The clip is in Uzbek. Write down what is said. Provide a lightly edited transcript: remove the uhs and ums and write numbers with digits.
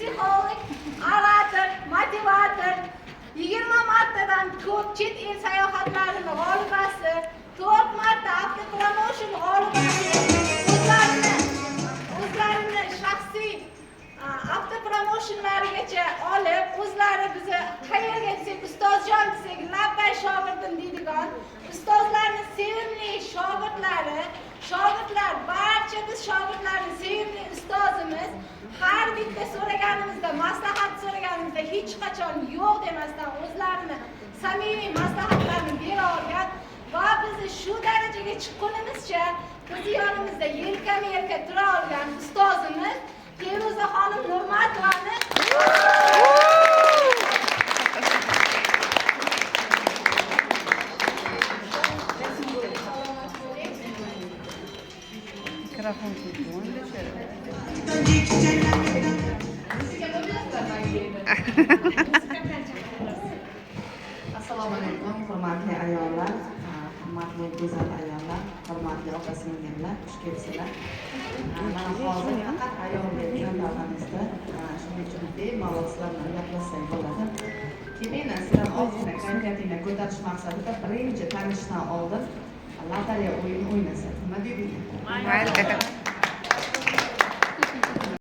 psixolog, orator, motivator, 20 martadan ko'p chet el sayohatlarining g'olibasi, 4 marta avtopromotion g'olibasi, o'zlarini shaxsiy avtopromotionlarigacha olib, o'zlari bizni qayerga desak, ustozjon desak, labbay shogirdim deydigan, ustozlarning sevimli shogirdlar, barcha biz shogirdlarning sevimli ustozimiz, har bitta so'raganimizda, maslahat so'raganimizda hech qachon yo'q demasdan o'zlarini samimiy maslahatlarini bera olgan va bizni shu darajaga chiqqunimizcha bizni yonimizda yelkama-yelka tura olgan ustozimiz Feruzaxonim Nurmatovani mikrofon Assalomu alaykum, hurmatli ayollar, hurmatli go'zal ayollar, hurmatli opa-singillar, xush kelibsizlar. Mana hozir faqat ayol deb davramizda shuning uchun bemalol sizlar bilan gaplashsak bo'ladi. Keling, sizlar ozgina kayfiyatingni ko'tarish maqsadida birinchi tanishishdan oldin lotereya o'yini o'ynasak. Nima deydi? mayli.